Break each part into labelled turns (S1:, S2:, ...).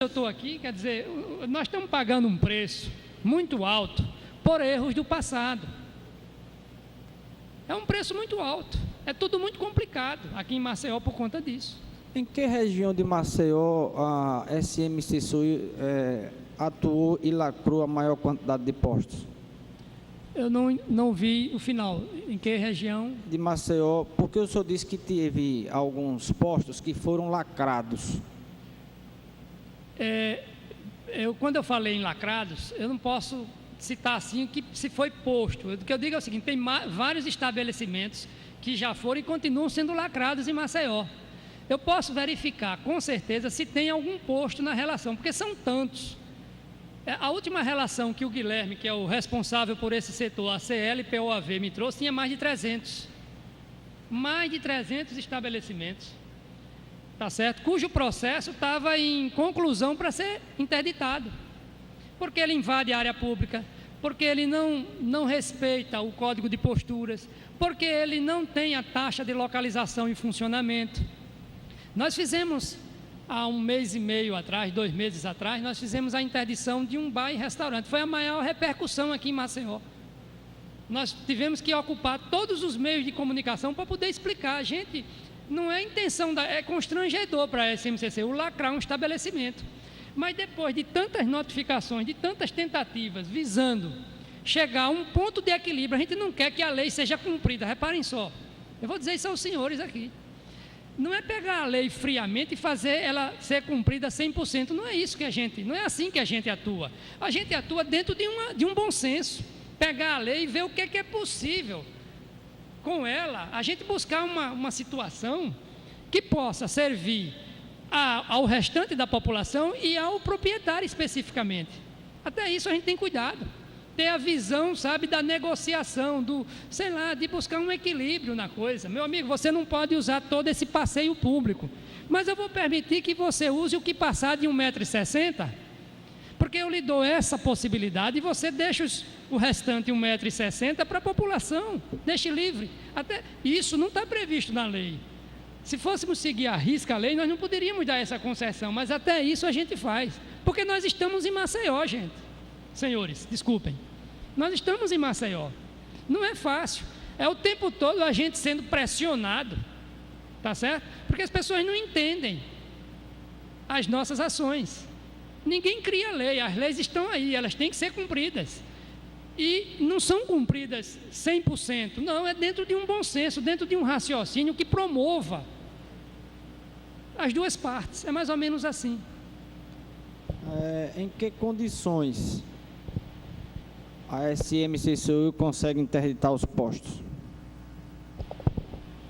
S1: eu estou aqui, quer dizer, nós estamos pagando um preço muito alto por erros do passado. É um preço muito alto, é tudo muito complicado aqui em Maceió por conta disso.
S2: Em que região de Maceió a SMC Sul atuou e lacrou a maior quantidade de postos?
S1: Eu não vi o final. Em que região?
S2: De Maceió, porque o senhor disse que teve alguns postos que foram lacrados.
S1: Quando eu falei em lacrados, eu não posso citar assim que se foi posto. O que eu digo é o seguinte: tem vários estabelecimentos que já foram e continuam sendo lacrados em Maceió. Eu posso verificar com certeza se tem algum posto na relação, porque são tantos. A última relação que o Guilherme, que é o responsável por esse setor, a CLPOAV, me trouxe, tinha mais de 300. Mais de 300 estabelecimentos, tá certo? Cujo processo estava em conclusão para ser interditado. Porque ele invade a área pública, porque ele não respeita o código de posturas, porque ele não tem a taxa de localização em funcionamento. Nós fizemos, há 1 mês e meio atrás, 2 meses atrás, nós fizemos a interdição de um bar e restaurante. Foi a maior repercussão aqui em Maceió. Nós tivemos que ocupar todos os meios de comunicação para poder explicar. Gente, não é intenção, é constrangedor para a SMCCU lacrar um estabelecimento. Mas depois de tantas notificações, de tantas tentativas, visando chegar a um ponto de equilíbrio, a gente não quer que a lei seja cumprida. Reparem só, eu vou dizer isso aos senhores aqui. Não é pegar a lei friamente e fazer ela ser cumprida 100%. Não é isso que não é assim que a gente atua. A gente atua dentro de um bom senso. Pegar a lei e ver o que é possível com ela. A gente buscar uma situação que possa servir ao restante da população e ao proprietário especificamente. Até isso a gente tem cuidado. Ter a visão, sabe, da negociação, de buscar um equilíbrio na coisa. Meu amigo, você não pode usar todo esse passeio público, mas eu vou permitir que você use o que passar de 1,60 m, porque eu lhe dou essa possibilidade e você deixa o restante 1,60 m para a população, deixe livre. Até isso não está previsto na lei. Se fôssemos seguir à risca a lei, nós não poderíamos dar essa concessão, mas até isso a gente faz, porque nós estamos em Maceió, gente. Senhores, desculpem, nós estamos em Maceió, não é fácil, é o tempo todo a gente sendo pressionado, tá certo? Porque as pessoas não entendem as nossas ações. Ninguém cria lei, as leis estão aí, elas têm que ser cumpridas. E não são cumpridas 100%, não, é dentro de um bom senso, dentro de um raciocínio que promova as duas partes, é mais ou menos assim.
S2: Em que condições a SMCCU consegue interditar os postos?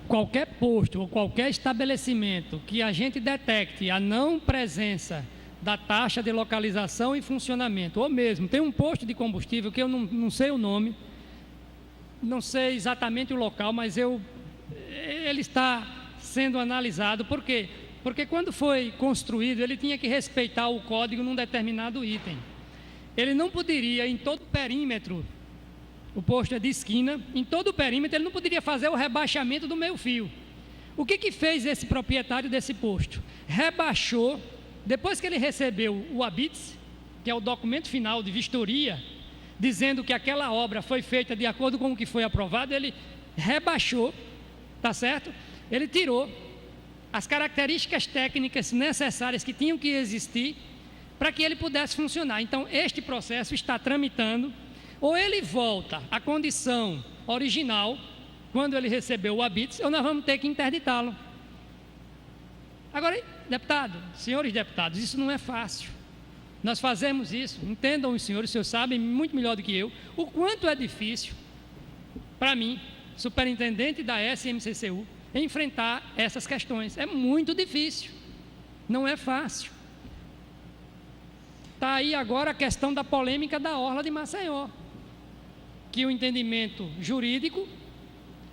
S1: Qualquer posto ou qualquer estabelecimento que a gente detecte a não presença da taxa de localização e funcionamento, ou mesmo, tem um posto de combustível que eu não sei o nome, não sei exatamente o local, mas ele está sendo analisado. Por quê? Porque quando foi construído, ele tinha que respeitar o código num determinado item. Ele não poderia, em todo o perímetro, o posto é de esquina, em todo o perímetro ele não poderia fazer o rebaixamento do meio-fio. O que fez esse proprietário desse posto? Rebaixou, depois que ele recebeu o ABITS, que é o documento final de vistoria, dizendo que aquela obra foi feita de acordo com o que foi aprovado, ele rebaixou, tá certo? Ele tirou as características técnicas necessárias que tinham que existir para que ele pudesse funcionar. Então, este processo está tramitando, ou ele volta à condição original, quando ele recebeu o ABITS, ou nós vamos ter que interditá-lo. Agora, deputado, senhores deputados, isso não é fácil. Nós fazemos isso, entendam os senhores sabem muito melhor do que eu, o quanto é difícil, para mim, superintendente da SMCCU, enfrentar essas questões. É muito difícil, não é fácil. Está aí agora a questão da polêmica da orla de Maceió, que o entendimento jurídico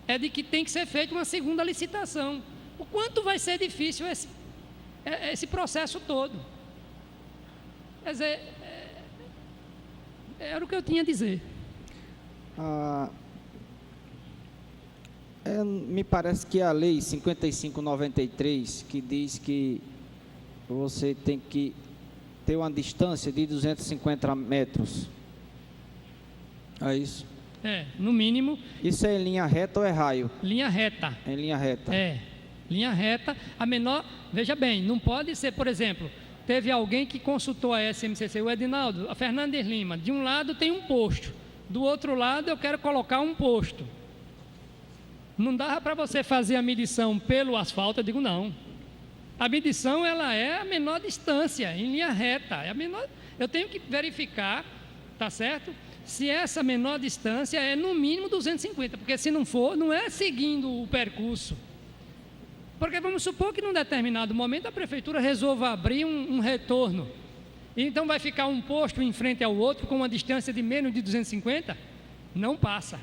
S1: é de que tem que ser feita uma segunda licitação. O quanto vai ser difícil esse processo todo. Quer dizer, era o que eu tinha a dizer.
S2: Me parece que a lei 5593, que diz que você tem que ter uma distância de 250 metros. É isso?
S1: No mínimo.
S2: Isso é em linha reta ou é raio?
S1: Linha reta.
S2: Em linha reta.
S1: Linha reta, a menor, veja bem, não pode ser, por exemplo, teve alguém que consultou a SMCC, o Edinaldo, a Fernandes Lima, de um lado tem um posto, do outro lado eu quero colocar um posto. Não dava para você fazer a medição pelo asfalto, eu digo não. A medição, ela é a menor distância, em linha reta, eu tenho que verificar, tá certo? Se essa menor distância é no mínimo 250, porque se não for, não é seguindo o percurso. Porque vamos supor que num determinado momento a prefeitura resolva abrir um retorno. E então vai ficar um posto em frente ao outro com uma distância de menos de 250? Não passa.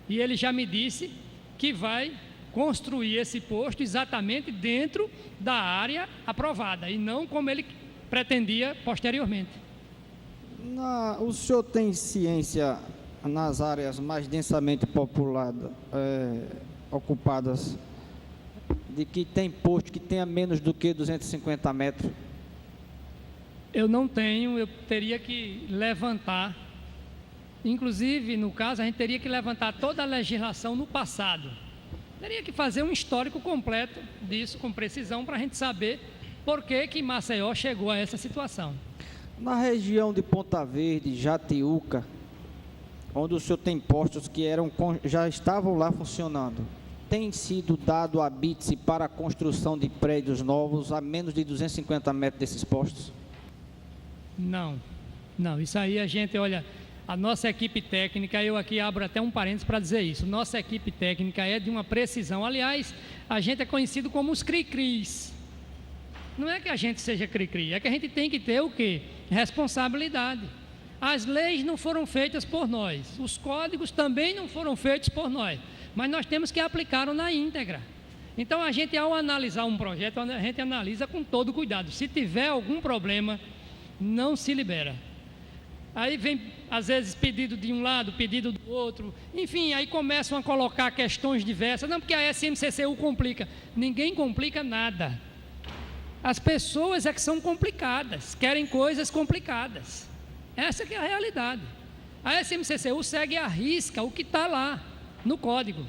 S1: E ele já me disse que vai construir esse posto exatamente dentro da área aprovada e não como ele pretendia posteriormente.
S2: O senhor tem ciência nas áreas mais densamente populadas, ocupadas, de que tem posto que tenha menos do que 250 metros?
S1: Eu não tenho, eu teria que levantar. Inclusive, no caso, a gente teria que levantar toda a legislação no passado. Teria que fazer um histórico completo disso, com precisão, para a gente saber por que Maceió chegou a essa situação.
S2: Na região de Ponta Verde, Jatiuca, onde o senhor tem postos que já estavam lá funcionando, tem sido dado a BITSE para a construção de prédios novos a menos de 250 metros desses postos?
S1: Não, isso aí a gente, olha, a nossa equipe técnica, eu aqui abro até um parênteses para dizer isso, nossa equipe técnica é de uma precisão, aliás, a gente é conhecido como os cri-cris. Não é que a gente seja cri-cri, é que a gente tem que ter o quê? Responsabilidade. As leis não foram feitas por nós, os códigos também não foram feitos por nós, mas nós temos que aplicá-lo na íntegra. Então a gente, ao analisar um projeto, a gente analisa com todo cuidado. Se tiver algum problema, não se libera. Aí vem, às vezes, pedido de um lado, pedido do outro, enfim, aí começam a colocar questões diversas. Não, porque a SMCCU complica. Ninguém complica nada. As pessoas é que são complicadas, querem coisas complicadas. Essa que é a realidade. A SMCCU segue à risca o que está lá no código.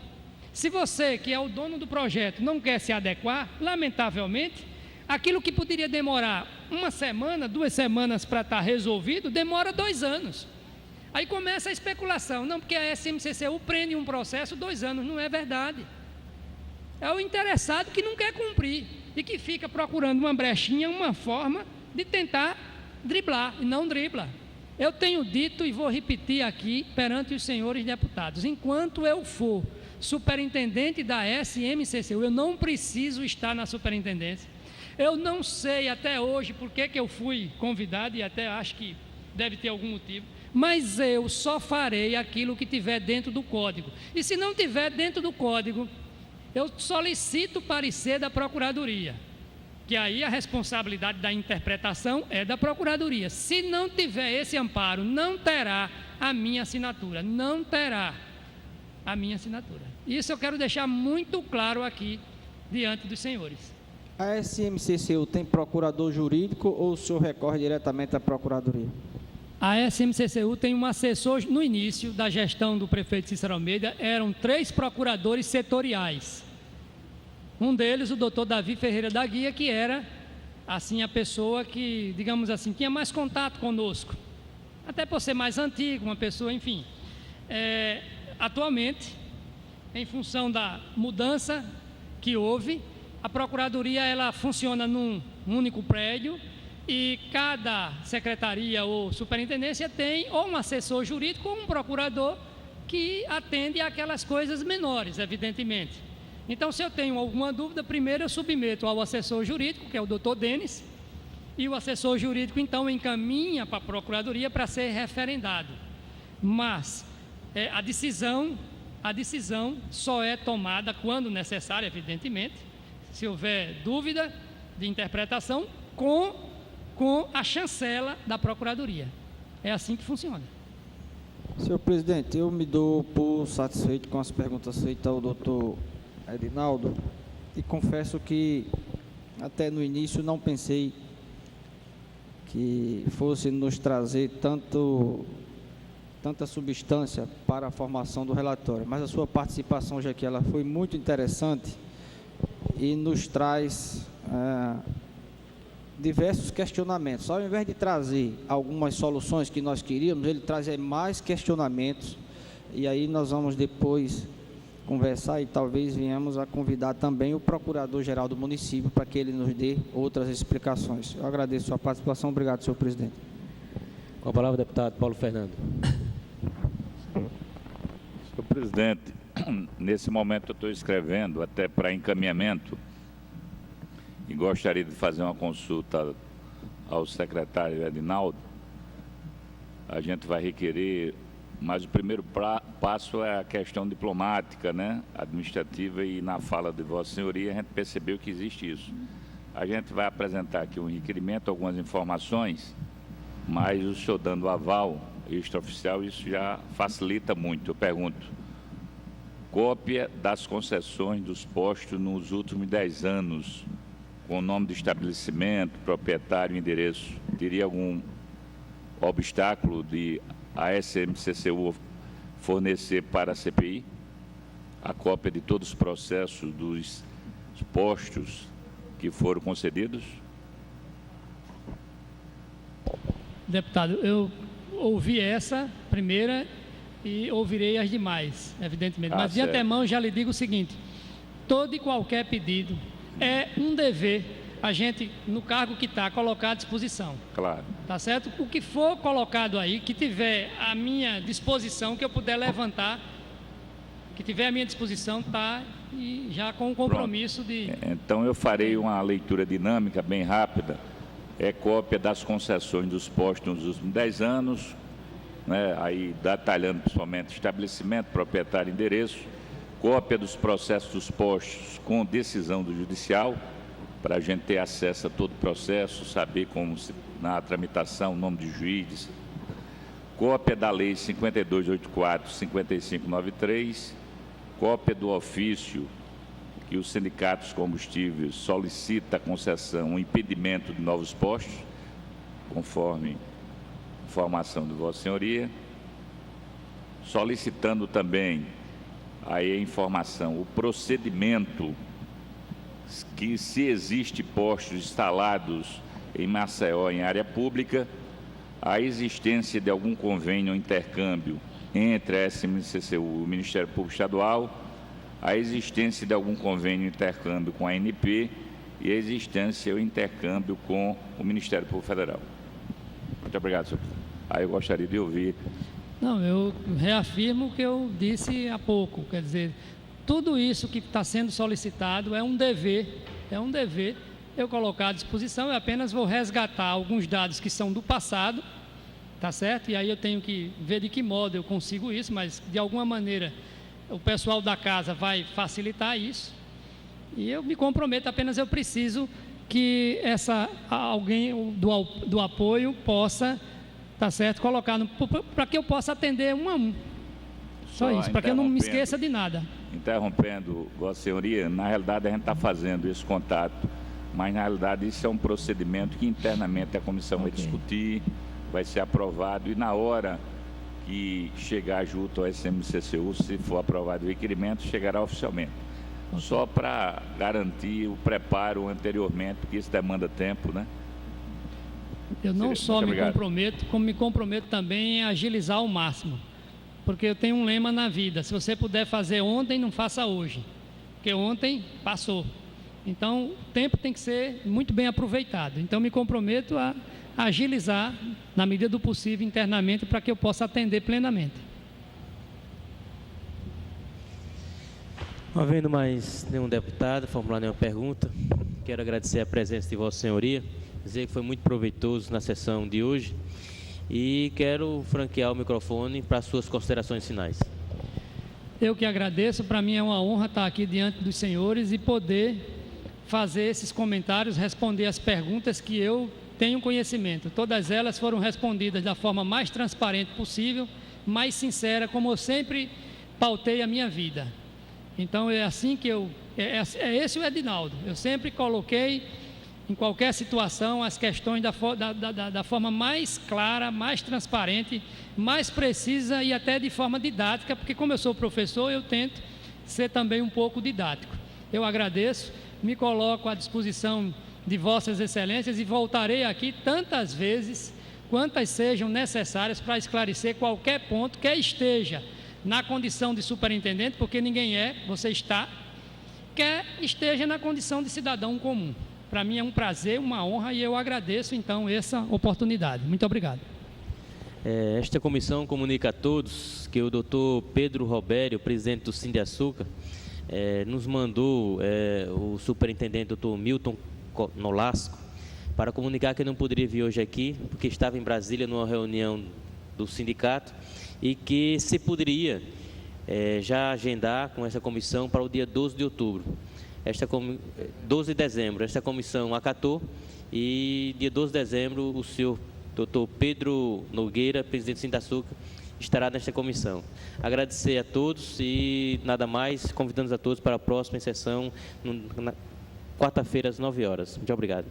S1: Se você, que é o dono do projeto, não quer se adequar, lamentavelmente, aquilo que poderia demorar uma semana, 2 semanas para estar resolvido, demora 2 anos. Aí começa a especulação. Não, porque a SMCCU prende um processo 2 anos. Não é verdade. É o interessado que não quer cumprir e que fica procurando uma brechinha, uma forma de tentar driblar, e não dribla. Eu tenho dito e vou repetir aqui perante os senhores deputados, enquanto eu for superintendente da SMCCU, eu não preciso estar na superintendência. Eu não sei até hoje por que eu fui convidado, e até acho que deve ter algum motivo, mas eu só farei aquilo que tiver dentro do código. E se não tiver dentro do código, eu solicito o parecer da Procuradoria, que aí a responsabilidade da interpretação é da Procuradoria. Se não tiver esse amparo, não terá a minha assinatura, não terá a minha assinatura. Isso eu quero deixar muito claro aqui diante dos senhores.
S2: A SMCCU tem procurador jurídico ou o senhor recorre diretamente à Procuradoria?
S1: A SMCCU tem um assessor. No início da gestão do prefeito Cícero Almeida, eram 3 procuradores setoriais. Um deles, o doutor Davi Ferreira da Guia, que era, assim, a pessoa que, digamos assim, tinha mais contato conosco. Até por ser mais antigo, uma pessoa, enfim. Atualmente, em função da mudança que houve, a Procuradoria, ela funciona num único prédio e cada secretaria ou superintendência tem ou um assessor jurídico ou um procurador que atende àquelas coisas menores, evidentemente. Então, se eu tenho alguma dúvida, primeiro eu submeto ao assessor jurídico, que é o doutor Denis, e o assessor jurídico, então, encaminha para a Procuradoria para ser referendado. Mas a decisão só é tomada quando necessário, evidentemente, se houver dúvida de interpretação, com a chancela da Procuradoria. É assim que funciona.
S2: Senhor presidente, eu me dou por satisfeito com as perguntas feitas ao doutor Edinaldo e confesso que até no início não pensei que fosse nos trazer tanta substância para a formação do relatório, mas a sua participação, já que ela foi muito interessante e nos traz diversos questionamentos. Ao invés de trazer algumas soluções que nós queríamos, ele traz mais questionamentos, e aí nós vamos depois conversar e talvez venhamos a convidar também o Procurador-Geral do município para que ele nos dê outras explicações. Eu agradeço a sua participação. Obrigado, senhor presidente.
S3: Com a palavra o deputado Paulo Fernando.
S4: Senhor presidente, nesse momento eu estou escrevendo até para encaminhamento e gostaria de fazer uma consulta ao secretário Edinaldo. A gente vai requerer, mas o primeiro passo é a questão diplomática, né, administrativa, e na fala de Vossa Senhoria a gente percebeu que existe isso. A gente vai apresentar aqui um requerimento, algumas informações, mas o senhor dando aval extraoficial, isso já facilita muito. Eu pergunto, cópia das concessões dos postos nos últimos 10 anos, com o nome do estabelecimento, proprietário, endereço, teria algum obstáculo de a SMCCU fornecer para a CPI a cópia de todos os processos dos postos que foram concedidos?
S1: Deputado, eu ouvi essa primeira e ouvirei as demais, evidentemente. Mas de antemão já lhe digo o seguinte: todo e qualquer pedido é um dever a gente, no cargo que está, colocar à disposição.
S4: Claro.
S1: Tá certo? O que for colocado aí, que tiver à minha disposição, que eu puder levantar, que tiver à minha disposição, tá, e já com o compromisso de...
S4: Então eu farei uma leitura dinâmica, bem rápida. É cópia das concessões dos postos nos últimos 10 anos, né, aí detalhando principalmente estabelecimento, proprietário, endereço, cópia dos processos dos postos com decisão do judicial, para a gente ter acesso a todo o processo, saber como na tramitação, nome de juízes, cópia da Lei 5284-5593, cópia do ofício que os sindicatos de combustíveis solicita a concessão, o impedimento de novos postos, conforme informação de Vossa Senhoria, solicitando também aí a informação, o procedimento que, se existe postos instalados em Maceió em área pública, a existência de algum convênio ou intercâmbio entre a SMCCU e o Ministério Público Estadual, a existência de algum convênio ou intercâmbio com a ANP e a existência ou intercâmbio com o Ministério Público Federal. Muito obrigado, senhor presidente. Aí eu gostaria de ouvir.
S1: Não, eu reafirmo o que eu disse há pouco, quer dizer, tudo isso que está sendo solicitado é um dever eu colocar à disposição. Eu apenas vou resgatar alguns dados que são do passado, tá certo? E aí eu tenho que ver de que modo eu consigo isso, mas de alguma maneira o pessoal da casa vai facilitar isso. E eu me comprometo, apenas eu preciso que alguém do apoio possa, tá certo, colocar para que eu possa atender um a um. Só isso, para que eu não me esqueça de nada.
S4: Interrompendo, Vossa Senhoria, na realidade a gente está fazendo esse contato, mas na realidade isso é um procedimento que internamente a comissão vai discutir, vai ser aprovado, e na hora que chegar junto ao SMCCU, se for aprovado o requerimento, chegará oficialmente. Só para garantir o preparo anteriormente, porque isso demanda tempo, né?
S1: Eu não só me comprometo, como me comprometo também em agilizar ao máximo. Porque eu tenho um lema na vida: se você puder fazer ontem, não faça hoje, porque ontem passou. Então, o tempo tem que ser muito bem aproveitado. Então, me comprometo a agilizar, na medida do possível, internamente, para que eu possa atender plenamente.
S3: Não havendo mais nenhum deputado formular nenhuma pergunta, quero agradecer a presença de Vossa Senhoria, dizer que foi muito proveitoso na sessão de hoje. E quero franquear o microfone para suas considerações finais.
S1: Eu que agradeço, para mim é uma honra estar aqui diante dos senhores e poder fazer esses comentários, responder as perguntas que eu tenho conhecimento. Todas elas foram respondidas da forma mais transparente possível, mais sincera, como eu sempre pautei a minha vida. Então é assim que é esse o Edinaldo. Eu sempre coloquei em qualquer situação, as questões da forma mais clara, mais transparente, mais precisa e até de forma didática, porque como eu sou professor, eu tento ser também um pouco didático. Eu agradeço, me coloco à disposição de vossas excelências e voltarei aqui tantas vezes quantas sejam necessárias para esclarecer qualquer ponto que esteja na condição de superintendente, porque ninguém você está, quer esteja na condição de cidadão comum. Para mim é um prazer, uma honra e eu agradeço então essa oportunidade. Muito obrigado.
S3: Esta comissão comunica a todos que o doutor Pedro Robério, presidente do Sindiaçuca, nos mandou o superintendente doutor Milton Nolasco para comunicar que não poderia vir hoje aqui, porque estava em Brasília numa reunião do sindicato e que se poderia já agendar com essa comissão para o dia 12 de outubro. 12 de dezembro, esta comissão acatou e dia 12 de dezembro o senhor doutor Pedro Nogueira, presidente do Sindiaçuca, estará nesta comissão. Agradecer a todos e nada mais, convidamos a todos para a próxima sessão, na quarta-feira às 9 horas. Muito obrigado.